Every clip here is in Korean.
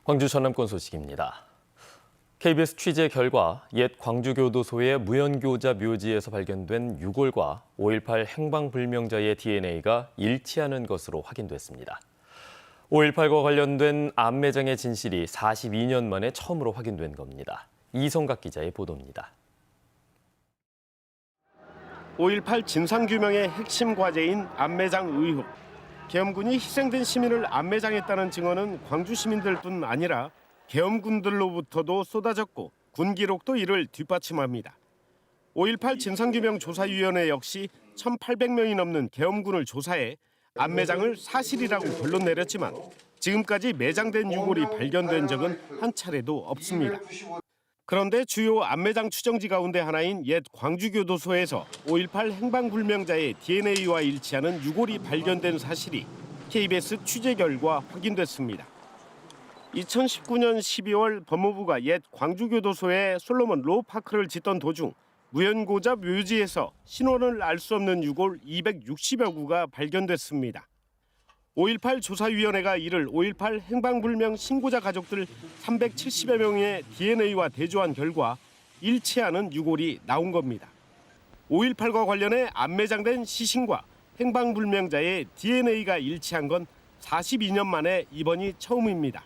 광주 전남권 소식입니다. KBS 취재 결과 옛 광주교도소의 무연교자 묘지에서 발견된 유골과 5.18 행방불명자의 DNA가 일치하는 것으로 확인됐습니다. 5.18과 관련된 암매장의 진실이 42년 만에 처음으로 확인된 겁니다. 이성각 기자의 보도입니다. 5.18 진상규명의 핵심 과제인 암매장 의혹. 계엄군이 희생된 시민을 암매장했다는 증언은 광주 시민들뿐 아니라 계엄군들로부터도 쏟아졌고 군 기록도 이를 뒷받침합니다. 5.18 진상규명조사위원회 역시 1,800명이 넘는 계엄군을 조사해 암매장을 사실이라고 결론 내렸지만 지금까지 매장된 유골이 발견된 적은 한 차례도 없습니다. 그런데 주요 암매장 추정지 가운데 하나인 옛 광주교도소에서 5.18 행방불명자의 DNA와 일치하는 유골이 발견된 사실이 KBS 취재 결과 확인됐습니다. 2019년 12월 법무부가 옛 광주교도소에 솔로몬 로우파크를 짓던 도중 무연고자 묘지에서 신원을 알 수 없는 유골 260여 구가 발견됐습니다. 5.18 조사위원회가 이를 5.18 행방불명 신고자 가족들 370여 명의 DNA와 대조한 결과 일치하는 유골이 나온 겁니다. 5.18과 관련해 암매장된 시신과 행방불명자의 DNA가 일치한 건 42년 만에 이번이 처음입니다.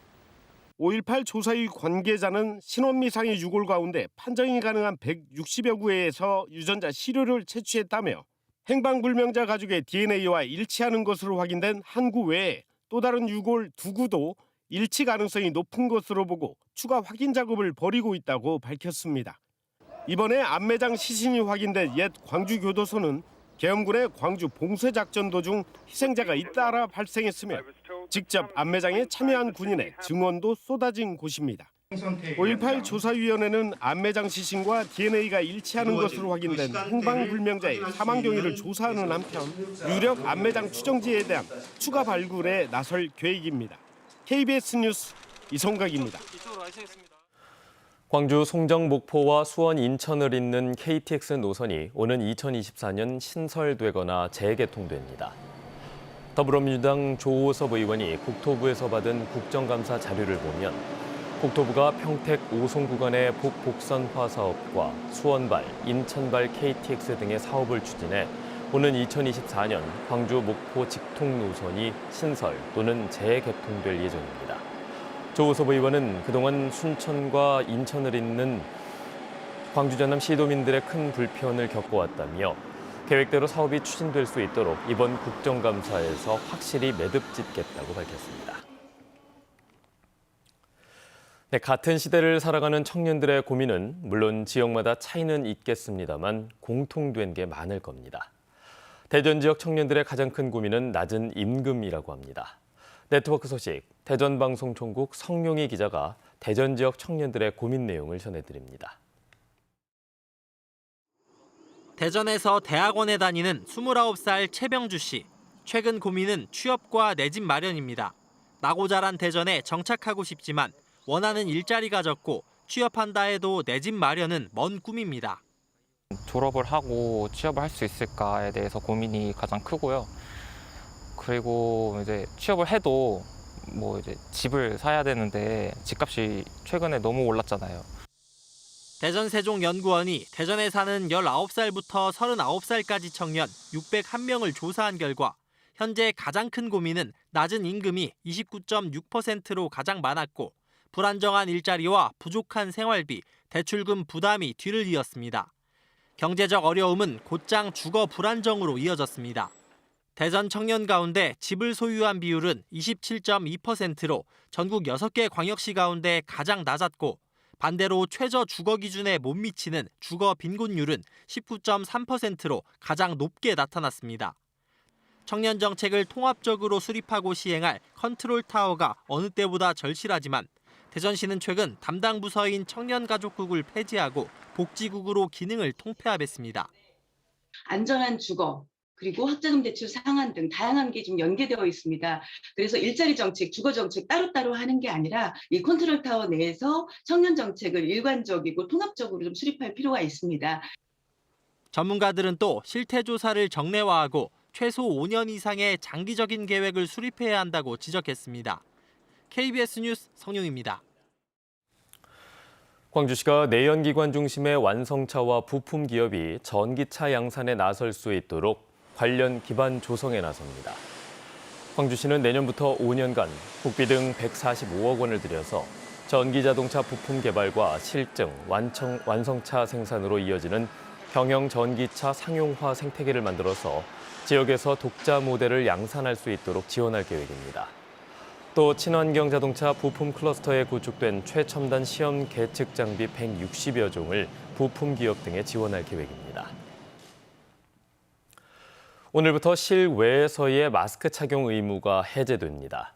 5.18 조사위 관계자는 신원미상의 유골 가운데 판정이 가능한 160여 구에서 유전자 시료를 채취했다며 행방불명자 가족의 DNA와 일치하는 것으로 확인된 한 구 외에 또 다른 유골 2구도 일치 가능성이 높은 것으로 보고 추가 확인 작업을 벌이고 있다고 밝혔습니다. 이번에 암매장 시신이 확인된 옛 광주교도소는 계엄군의 광주 봉쇄작전 도중 희생자가 잇따라 발생했으며 직접 암매장에 참여한 군인의 증언도 쏟아진 곳입니다. 5.18 조사위원회는 암매장 시신과 DNA가 일치하는 것으로 확인된 행방불명자의 사망 경위를 조사하는 한편 유력 암매장 추정지에 대한 추가 발굴에 나설 계획입니다. KBS 뉴스 이성각입니다. 광주 송정 목포와 수원 인천을 잇는 KTX 노선이 오는 2024년 신설되거나 재개통됩니다. 더불어민주당 조호섭 의원이 국토부에서 받은 국정감사 자료를 보면 국토부가 평택 오송 구간의 북복선화 사업과 수원발, 인천발 KTX 등의 사업을 추진해 오는 2024년 광주 목포 직통 노선이 신설 또는 재개통될 예정입니다. 조호섭 의원은 그동안 순천과 인천을 잇는 광주 전남 시도민들의 큰 불편을 겪어왔다며 계획대로 사업이 추진될 수 있도록 이번 국정감사에서 확실히 매듭 짓겠다고 밝혔습니다. 네, 같은 시대를 살아가는 청년들의 고민은 물론 지역마다 차이는 있겠습니다만 공통된 게 많을 겁니다. 대전 지역 청년들의 가장 큰 고민은 낮은 임금이라고 합니다. 네트워크 소식, 대전방송총국 성룡희 기자가 대전 지역 청년들의 고민 내용을 전해드립니다. 대전에서 대학원에 다니는 29살 최병주 씨. 최근 고민은 취업과 내 집 마련입니다. 나고 자란 대전에 정착하고 싶지만 원하는 일자리가 적고 취업한다 해도 내 집 마련은 먼 꿈입니다. 졸업을 하고 취업을 할 수 있을까에 대해서 고민이 가장 크고요. 그리고 이제 취업을 해도 이제 집을 사야 되는데 집값이 최근에 너무 올랐잖아요. 대전세종연구원이 대전에 사는 19살부터 39살까지 청년 601명을 조사한 결과 현재 가장 큰 고민은 낮은 임금이 29.6%로 가장 많았고 불안정한 일자리와 부족한 생활비, 대출금 부담이 뒤를 이었습니다. 경제적 어려움은 곧장 주거 불안정으로 이어졌습니다. 대전 청년 가운데 집을 소유한 비율은 27.2%로 전국 6개 광역시 가운데 가장 낮았고 반대로 최저 주거 기준에 못 미치는 주거 빈곤율은 19.3%로 가장 높게 나타났습니다. 청년 정책을 통합적으로 수립하고 시행할 컨트롤 타워가 어느 때보다 절실하지만 대전시는 최근 담당 부서인 청년가족국을 폐지하고 복지국으로 기능을 통폐합했습니다. 안전한 주거, 그리고 학자금 대출 상한 등 다양한 게 좀 연계되어 있습니다. 그래서 일자리 정책, 주거 정책 따로따로 하는 게 아니라 이 컨트롤 타워 내에서 청년 정책을 일관적이고 통합적으로 좀 수립할 필요가 있습니다. 전문가들은 또 실태 조사를 정례화하고 최소 5년 이상의 장기적인 계획을 수립해야 한다고 지적했습니다. KBS 뉴스 성룡입니다. 광주시가 내연기관 중심의 완성차와 부품 기업이 전기차 양산에 나설 수 있도록 관련 기반 조성에 나섭니다. 광주시는 내년부터 5년간 국비 등 145억 원을 들여서 전기자동차 부품 개발과 실증, 완성차 생산으로 이어지는 경영 전기차 상용화 생태계를 만들어서 지역에서 독자 모델을 양산할 수 있도록 지원할 계획입니다. 또 친환경 자동차 부품 클러스터에 구축된 최첨단 시험 계측 장비 160여 종을 부품 기업 등에 지원할 계획입니다. 오늘부터 실외에서의 마스크 착용 의무가 해제됩니다.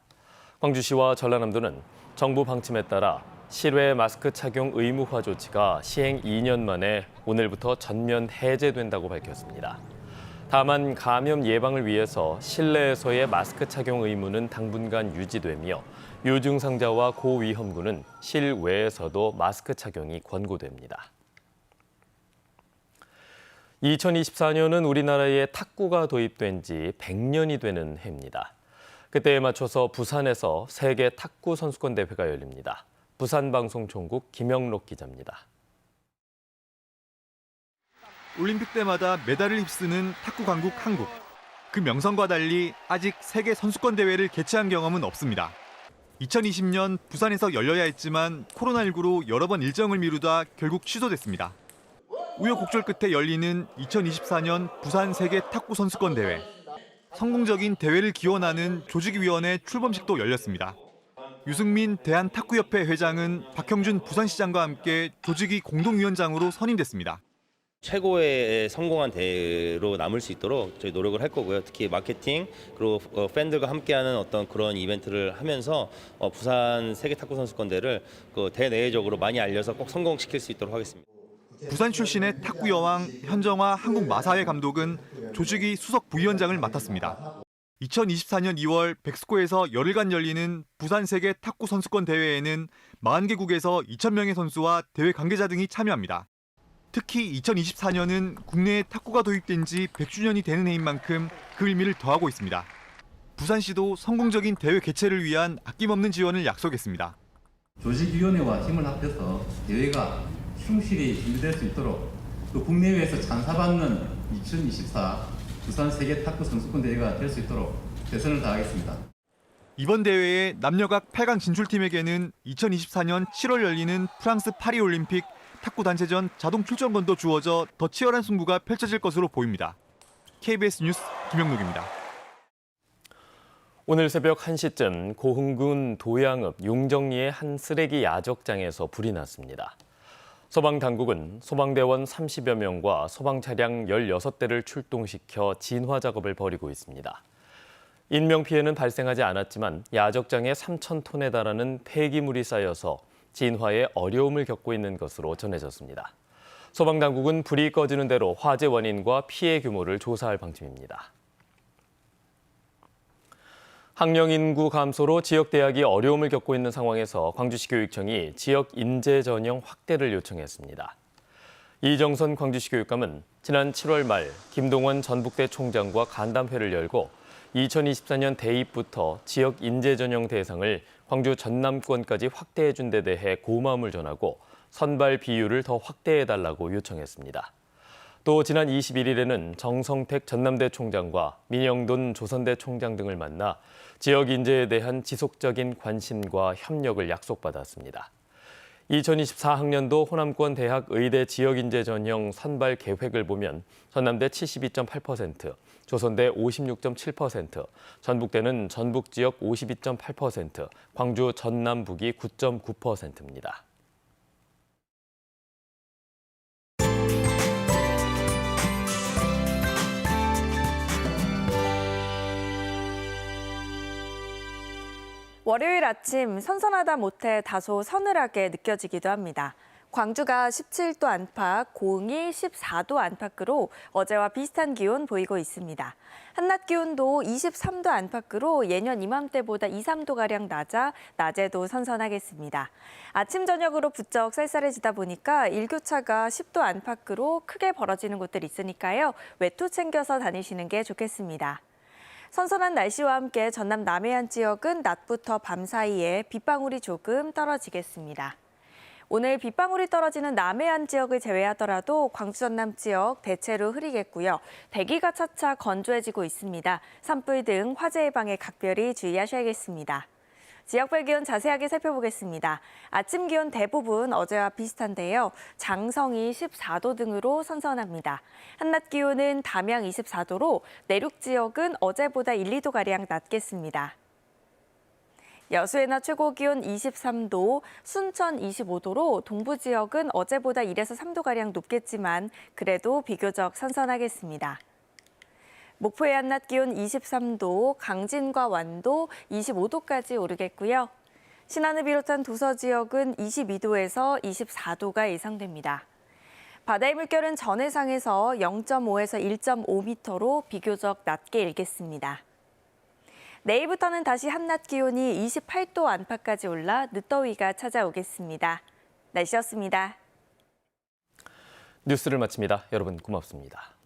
광주시와 전라남도는 정부 방침에 따라 실외 마스크 착용 의무화 조치가 시행 2년 만에 오늘부터 전면 해제된다고 밝혔습니다. 다만 감염 예방을 위해서 실내에서의 마스크 착용 의무는 당분간 유지되며 유증상자와 고위험군은 실외에서도 마스크 착용이 권고됩니다. 2024년은 우리나라에 탁구가 도입된 지 100년이 되는 해입니다. 그때에 맞춰서 부산에서 세계 탁구 선수권 대회가 열립니다. 부산방송총국 김영록 기자입니다. 올림픽 때마다 메달을 휩쓰는 탁구 강국 한국. 그 명성과 달리 아직 세계 선수권 대회를 개최한 경험은 없습니다. 2020년 부산에서 열려야 했지만 코로나19로 여러 번 일정을 미루다 결국 취소됐습니다. 우여곡절 끝에 열리는 2024년 부산 세계 탁구 선수권 대회. 성공적인 대회를 기원하는 조직위원회 출범식도 열렸습니다. 유승민 대한탁구협회 회장은 박형준 부산시장과 함께 조직위 공동위원장으로 선임됐습니다. 최고의 성공한 대회로 남을 수 있도록 저희 노력을 할 거고요. 특히 마케팅 그리고 팬들과 함께하는 어떤 그런 이벤트를 하면서 부산 세계 탁구 선수권 대회를 대내외적으로 많이 알려서 꼭 성공시킬 수 있도록 하겠습니다. 부산 출신의 탁구 여왕 현정화 한국마사회 감독은 조직위 수석 부위원장을 맡았습니다. 2024년 2월 백스코에서 열흘간 열리는 부산 세계 탁구 선수권 대회에는 40개국에서 2,000명의 선수와 대회 관계자 등이 참여합니다. 특히 2024년은 국내에 탁구가 도입된 지 100주년이 되는 해인 만큼 그 의미를 더하고 있습니다. 부산시도 성공적인 대회 개최를 위한 아낌없는 지원을 약속했습니다. 조직위원회와 힘을 합해서 대회가 충실히 준비될 수 있도록 또 국내외에서 찬사받는 2024 부산 세계 탁구 선수권 대회가 될 수 있도록 최선을 다하겠습니다. 이번 대회에 남녀각 8강 진출팀에게는 2024년 7월 열리는 프랑스 파리올림픽 탁구 단체전 자동 출전권도 주어져 더 치열한 승부가 펼쳐질 것으로 보입니다. KBS 뉴스 김영록입니다. 오늘 새벽 1시쯤 고흥군 도양읍 용정리의 한 쓰레기 야적장에서 불이 났습니다. 소방당국은 소방대원 30여 명과 소방차량 16대를 출동시켜 진화 작업을 벌이고 있습니다. 인명피해는 발생하지 않았지만 야적장에 3,000톤에 달하는 폐기물이 쌓여서 진화에 어려움을 겪고 있는 것으로 전해졌습니다. 소방당국은 불이 꺼지는 대로 화재 원인과 피해 규모를 조사할 방침입니다. 학령 인구 감소로 지역 대학이 어려움을 겪고 있는 상황에서 광주시 교육청이 지역 인재 전형 확대를 요청했습니다. 이정선 광주시 교육감은 지난 7월 말 김동원 전북대 총장과 간담회를 열고 2024년 대입부터 지역 인재 전형 대상을 광주 전남권까지 확대해준 데 대해 고마움을 전하고 선발 비율을 더 확대해달라고 요청했습니다. 또 지난 21일에는 정성택 전남대 총장과 민영돈 조선대 총장 등을 만나 지역 인재에 대한 지속적인 관심과 협력을 약속받았습니다. 2024학년도 호남권 대학 의대 지역 인재 전형 선발 계획을 보면 전남대 72.8%, 조선대 56.7%, 전북대는 전북 지역 52.8%, 광주 전남북이 9.9%입니다. 월요일 아침 선선하다 못해 다소 서늘하게 느껴지기도 합니다. 광주가 17도 안팎, 고흥이 14도 안팎으로 어제와 비슷한 기온 보이고 있습니다. 한낮 기온도 23도 안팎으로 예년 이맘때보다 2, 3도가량 낮아 낮에도 선선하겠습니다. 아침 저녁으로 부쩍 쌀쌀해지다 보니까 일교차가 10도 안팎으로 크게 벌어지는 곳들 있으니까요. 외투 챙겨서 다니시는 게 좋겠습니다. 선선한 날씨와 함께 전남 남해안 지역은 낮부터 밤 사이에 빗방울이 조금 떨어지겠습니다. 오늘 빗방울이 떨어지는 남해안 지역을 제외하더라도 광주 전남 지역 대체로 흐리겠고요. 대기가 차차 건조해지고 있습니다. 산불 등 화재 예방에 각별히 주의하셔야겠습니다. 지역별 기온 자세하게 살펴보겠습니다. 아침 기온 대부분 어제와 비슷한데요. 장성이 14도 등으로 선선합니다. 한낮 기온은 담양 24도로 내륙 지역은 어제보다 1, 2도가량 낮겠습니다. 여수의 낮 최고 기온 23도, 순천 25도로 동부 지역은 어제보다 1에서 3도가량 높겠지만 그래도 비교적 선선하겠습니다. 목포의 한낮 기온 23도, 강진과 완도 25도까지 오르겠고요. 신안을 비롯한 도서 지역은 22도에서 24도가 예상됩니다. 바다의 물결은 전해상에서 0.5에서 1.5m로 비교적 낮게 일겠습니다. 내일부터는 다시 한낮 기온이 28도 안팎까지 올라 늦더위가 찾아오겠습니다. 날씨였습니다. 뉴스를 마칩니다. 여러분 고맙습니다.